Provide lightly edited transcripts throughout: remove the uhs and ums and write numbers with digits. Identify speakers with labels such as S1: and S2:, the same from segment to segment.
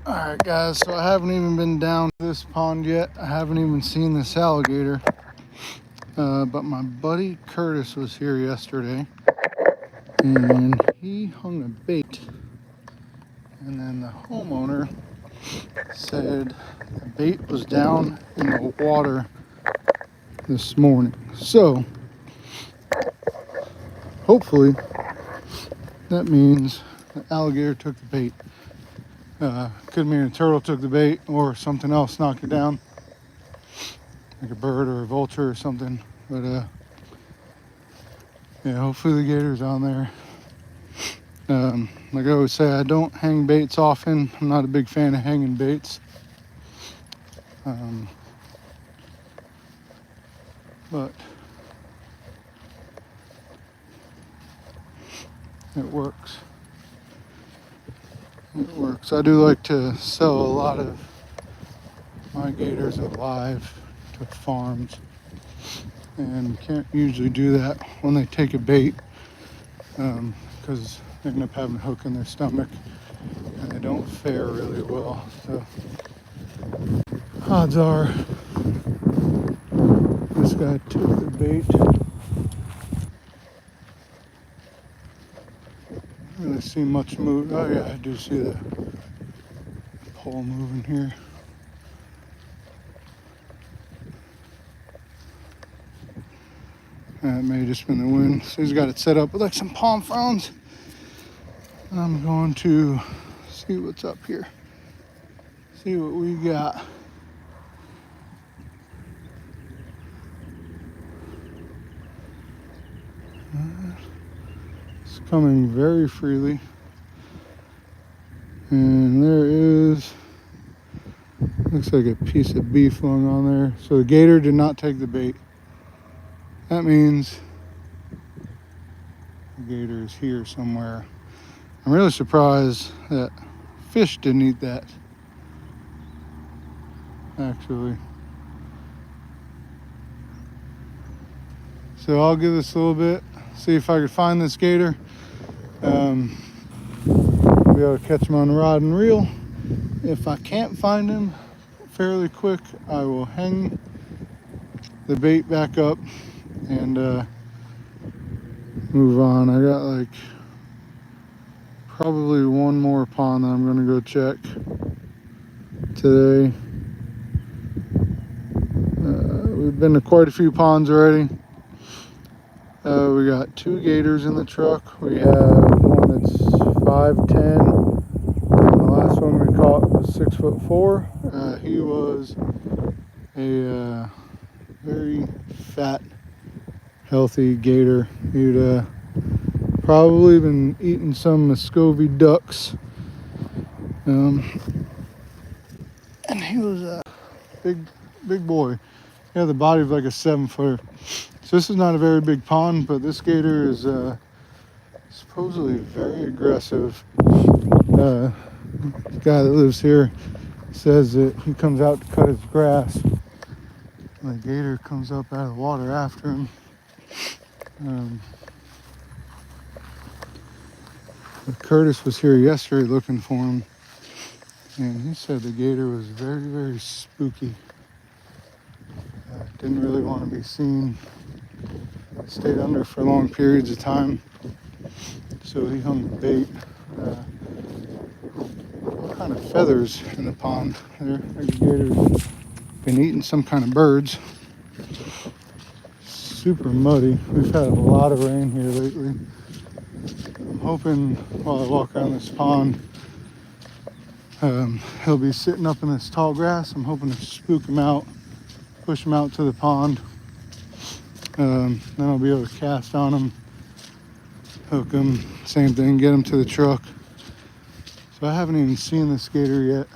S1: Alright guys, so I haven't even been down this pond yet. I haven't even seen this alligator. But my buddy Curtis was here yesterday and he hung a bait. And then the homeowner said the bait was down in the water this morning. So hopefully that means the alligator took the bait. Could mean a turtle took the bait or something else knocked it down, like a bird or a vulture or something. But yeah, hopefully the gator's on there. Like I always say, I don't hang baits often. I'm not a big fan of hanging baits. But it works. It works. I do like to sell a lot of my gators alive to farms, and you can't usually do that when they take a bait because they end up having a hook in their stomach and they don't fare really well. So odds are this guy took the bait. I don't really see much move. Oh yeah, I do see the pole moving here. That may have just been the wind. So he's got it set up with like some palm fronds. And I'm going to see what's up here. See what we got. It's coming very freely. And there is, looks like a piece of beef lung on there. So the gator did not take the bait. That means the gator is here somewhere. I'm really surprised that fish didn't eat that, actually. So I'll give this a little bit, see if I can find this gator. Be able to catch him on the rod and reel. If I can't find him fairly quick, I will hang the bait back up and move on. I got like probably one more pond that I'm gonna go check today. We've been to quite a few ponds already. We got 2 gators in the truck. We have one that's 5'10", and the last one we caught was 6'4". He was a very fat, healthy gator. He'd probably been eating some Muscovy ducks. And he was a big boy. He had the body of like a 7-footer. So this is not a very big pond, but this gator is supposedly very aggressive. The guy that lives here says that he comes out to cut his grass, and the gator comes up out of the water after him. Curtis was here yesterday looking for him, and he said the gator was very spooky. Didn't really want to be seen. Stayed under for long periods of time, so he hung the bait. All kind of feathers in the pond there. The gator's been eating some kind of birds. Super muddy. We've had a lot of rain here lately. I'm hoping while I walk around this pond, he'll be sitting up in this tall grass. I'm hoping to spook him out, push him out to the pond. Then I'll be able to cast on him, hook him, same thing, get him to the truck. So I haven't even seen this gator yet.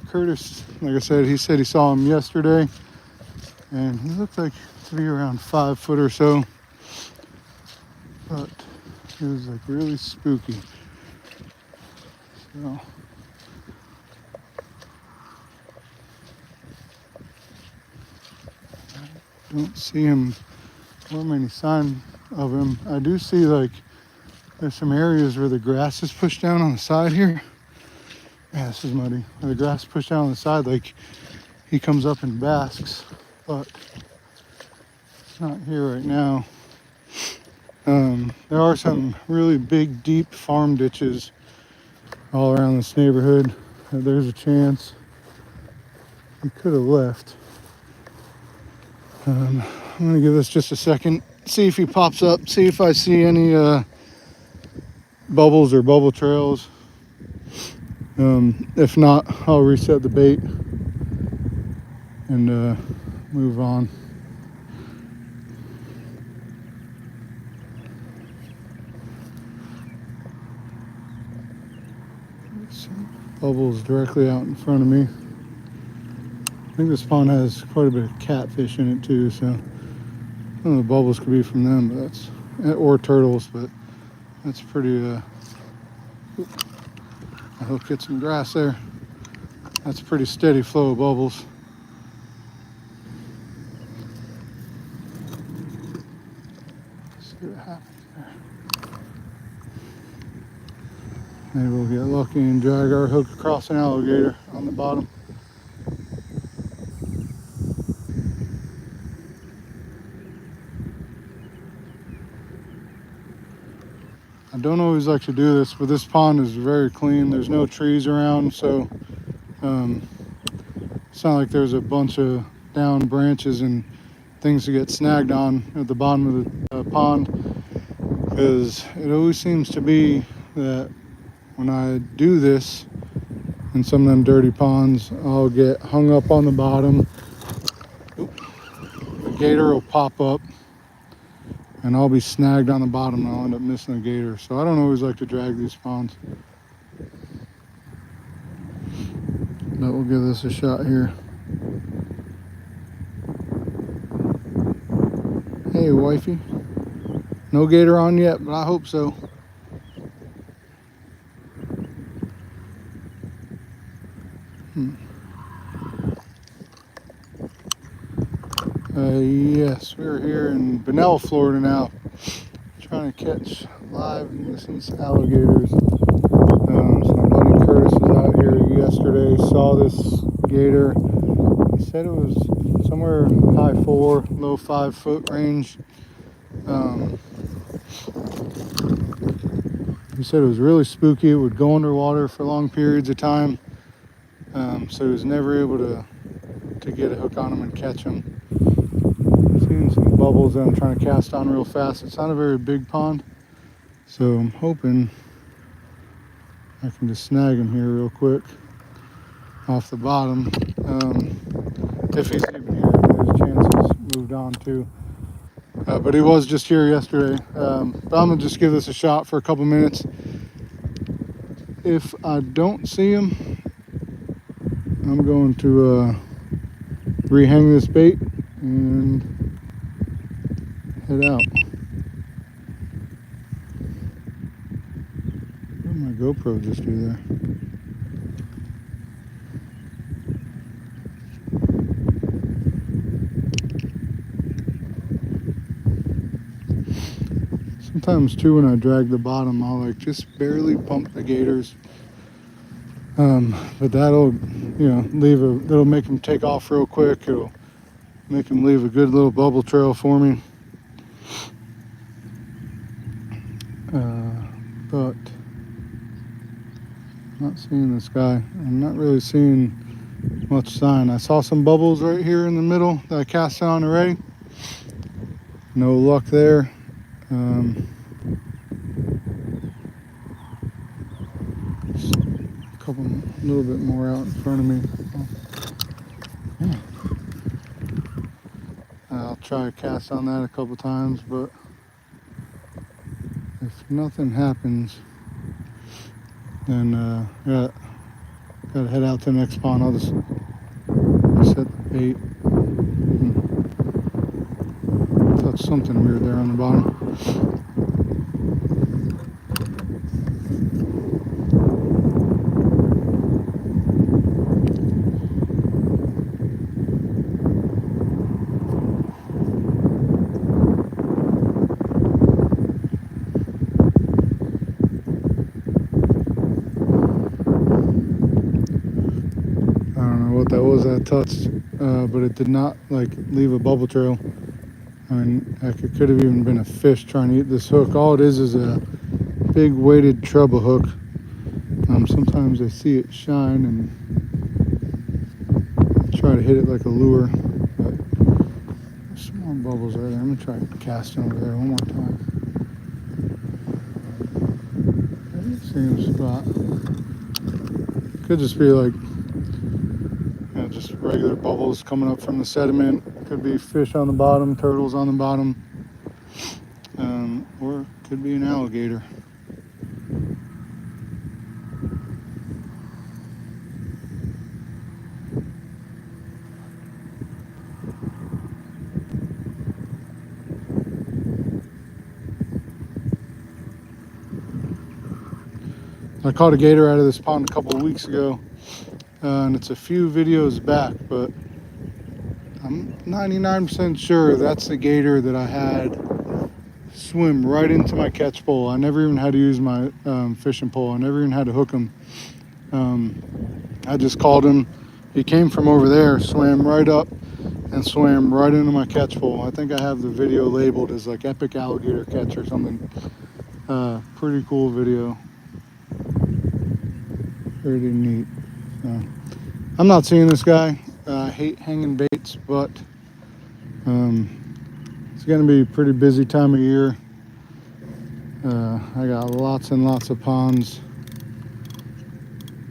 S1: Curtis, like I said he saw him yesterday, and he looked like to be around 5 foot or so, but it was like really spooky. So I don't see him or many sign of him. I do see like there's some areas where the grass is pushed down on the side here. Yeah, this is muddy. The grass pushed down on the side like he comes up and basks, but it's not here right now. There are some really big, deep farm ditches all around this neighborhood. There's a chance he could have left. I'm gonna give this just a second, see if he pops up, see if I see any bubbles or bubble trails. If not, I'll reset the bait and move on. Bubbles directly out in front of me. I think this pond has quite a bit of catfish in it too, so I don't know, the bubbles could be from them, but that's, or turtles, but that's pretty, I hope get some grass there. That's a pretty steady flow of bubbles. Let's see what happens there. Maybe we'll get lucky and drag our hook across an alligator on the bottom. I don't always like to do this, but this pond is very clean. There's no trees around, so it's not like there's a bunch of down branches and things to get snagged on at the bottom of the pond, because it always seems to be that when I do this in some of them dirty ponds, I'll get hung up on the bottom. The gator will pop up and I'll be snagged on the bottom and I'll end up missing the gator. So I don't always like to drag these ponds. But we'll give this a shot here. Hey wifey. No gator on yet, but I hope so. Yes, we're here in Bunnell, Florida now, trying to catch live Ulysses alligators. So my buddy Curtis was out here yesterday, saw this gator. He said it was somewhere high 4, low 5 foot range. He said it was really spooky. It would go underwater for long periods of time. So he was never able to get a hook on him and catch him. Seeing some bubbles that I'm trying to cast on real fast. It's not a very big pond, so I'm hoping I can just snag him here real quick off the bottom. If he's even here, there's a chance he's moved on too. But he was just here yesterday. But I'm gonna just give this a shot for a couple minutes. If I don't see him, I'm going to rehang this bait and head out. What did my GoPro just do there? Sometimes too, when I drag the bottom, I'll like just barely bump the gators. But that'll, it'll make them take off real quick. It'll make them leave a good little bubble trail for me. But not seeing this guy. I'm not really seeing much sign. I saw some bubbles right here in the middle that I cast on already. No luck there. A little bit more out in front of me. Yeah. I'll try to cast on that a couple times, but if nothing happens, then gotta head out to the next pond. I'll just set the bait. Touch something weird there on the bottom. got touched, but it did not like leave a bubble trail. I mean, heck, it could have even been a fish trying to eat this hook. All it is a big weighted treble hook. Sometimes I see it shine and try to hit it like a lure, but there's some more bubbles right there. I'm gonna try casting over there one more time. Same spot. Could just be like, just regular bubbles coming up from the sediment. Could be fish on the bottom, turtles on the bottom, or could be an alligator. I caught a gator out of this pond a couple of weeks ago, and it's a few videos back, but I'm 99% sure that's the gator that I had swim right into my catch pole. I never even had to use my fishing pole. I never even had to hook him. I just called him. He came from over there, swam right up, and swam right into my catch pole. I think I have the video labeled as like epic alligator catch or something. Pretty cool video. Pretty neat. I'm not seeing this guy. I hate hanging baits, but it's going to be a pretty busy time of year. I got lots and lots of ponds.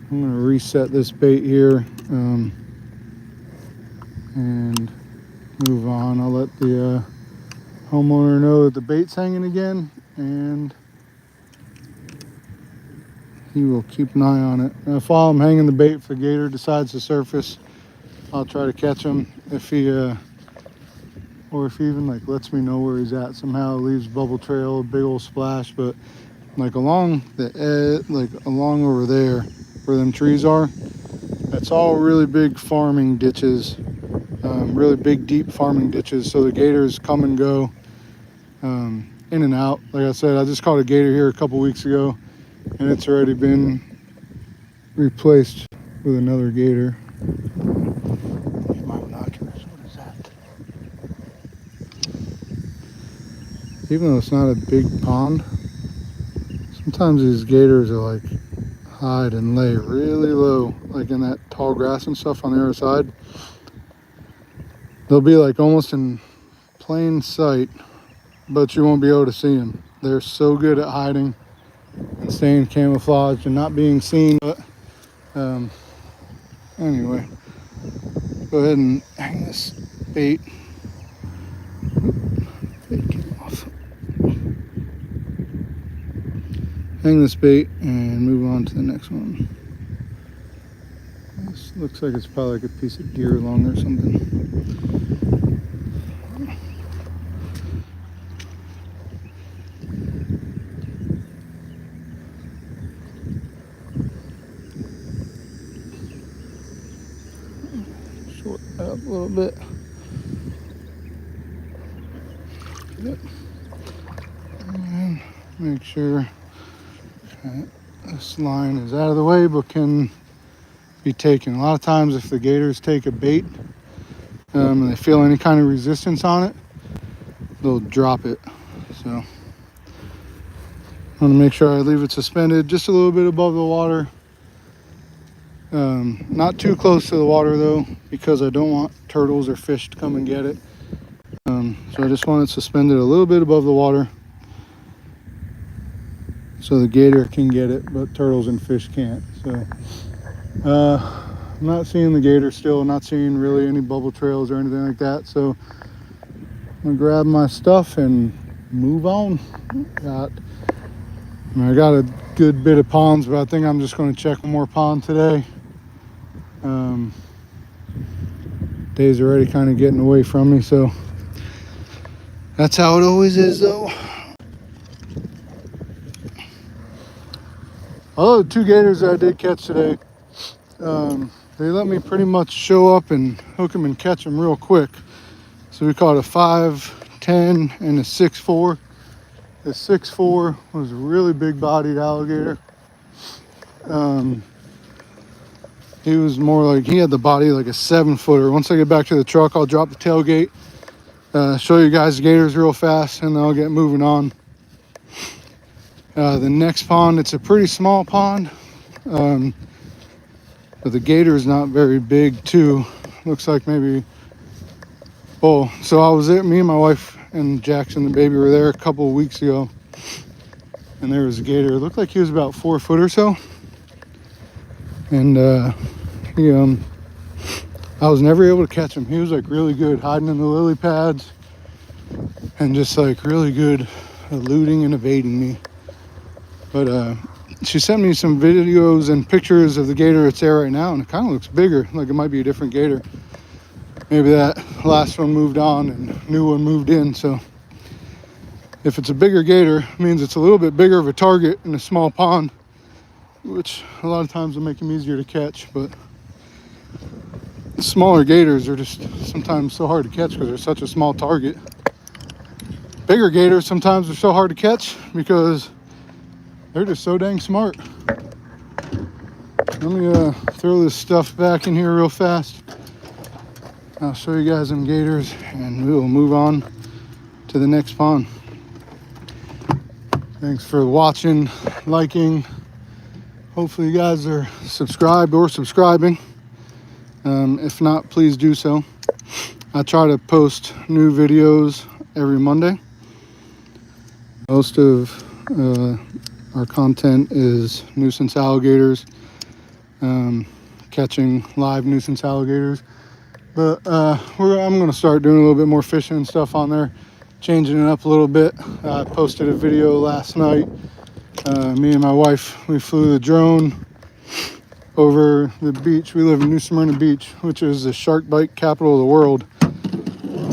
S1: I'm going to reset this bait here and move on. I'll let the homeowner know that the bait's hanging again, and he will keep an eye on it. And while I'm hanging the bait, if the gator decides to surface, I'll try to catch him. If he or if he even like lets me know where he's at somehow, leaves bubble trail, a big old splash. But like along the edge, like along over there where them trees are, that's all really big farming ditches, really big deep farming ditches, so the gators come and go in and out. Like I said, I just caught a gator here a couple weeks ago, and it's already been replaced with another gator. My binoculars, what is that? Even though it's not a big pond, sometimes these gators are like hide and lay really low, like in that tall grass and stuff on the other side. They'll be like almost in plain sight, but you won't be able to see them. They're so good at hiding and staying camouflaged and not being seen. But anyway, go ahead and hang this bait. Bait came off. Hang this bait and move on to the next one. This looks like it's probably like a piece of deer lung or something. Shorten that up a little bit. Yep. And make sure this line is out of the way but can be taken. A lot of times if the gators take a bait and they feel any kind of resistance on it, they'll drop it. So I want to make sure I leave it suspended just a little bit above the water. Not too close to the water though, because I don't want turtles or fish to come and get it. So I just want it suspended a little bit above the water so the gator can get it, but turtles and fish can't. So I'm not seeing the gator still, not seeing really any bubble trails or anything like that. So I'm gonna grab my stuff and move on. I got a good bit of ponds, but I think I'm just going to check one more pond today. Day's already kind of getting away from me, so that's how it always is though. Oh, the two gators that I did catch today, they let me pretty much show up and hook them and catch them real quick. So we caught a 5'10" and a 6'4". The 6'4" was a really big bodied alligator. He He was more like, he had the body like a 7-footer. Once I get back to the truck, I'll drop the tailgate, show you guys the gators real fast, and then I'll get moving on. The next pond, it's a pretty small pond, but the gator is not very big too. Looks like maybe, oh, so I was there, me and my wife and Jackson the baby were there a couple of weeks ago, and there was a gator. It looked like he was about 4 foot or so, and I was never able to catch him. He was like really good hiding in the lily pads and just like really good eluding and evading me. But she sent me some videos and pictures of the gator that's there right now, and it kind of looks bigger, like it might be a different gator. Maybe that last one moved on and new one moved in. So if it's a bigger gator, it means it's a little bit bigger of a target in a small pond, which a lot of times will make them easier to catch. But smaller gators are just sometimes so hard to catch because they're such a small target. Bigger gators sometimes are so hard to catch because they're just so dang smart. Let me throw this stuff back in here real fast. I'll show you guys them gators and we will move on to the next pond. Thanks for watching, liking. Hopefully you guys are subscribed or subscribing. If not, please do so. I try to post new videos every Monday. Most of our content is nuisance alligators, catching live nuisance alligators. But I'm going to start doing a little bit more fishing and stuff on there, changing it up a little bit. I posted a video last night. Me and my wife, we flew the drone over the beach. We live in New Smyrna Beach, which is the shark bite capital of the world.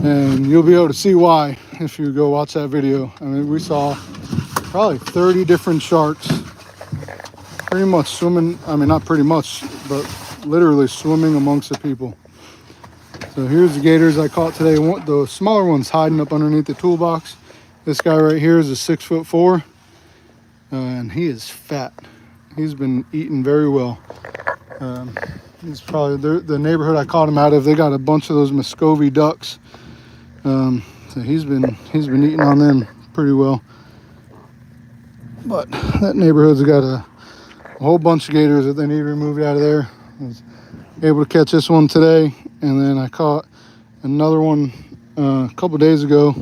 S1: And you'll be able to see why if you go watch that video. I mean, we saw probably 30 different sharks pretty much swimming. I mean, not pretty much, but literally swimming amongst the people. So here's the gators I caught today. The smaller one's hiding up underneath the toolbox. This guy right here is a 6'4", and he is fat. He's been eating very well. He's probably the neighborhood I caught him out of. They got a bunch of those Muscovy ducks, so he's been eating on them pretty well. But that neighborhood's got a whole bunch of gators that they need removed out of there. I was able to catch this one today, and then I caught another one a couple days ago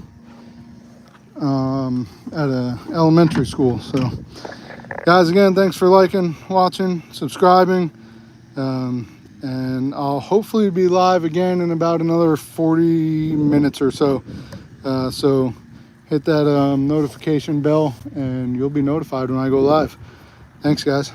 S1: at an elementary school. So guys, again, thanks for liking, watching, subscribing, and I'll hopefully be live again in about another 40 minutes or so. So hit that notification bell and you'll be notified when I go live. Thanks, guys.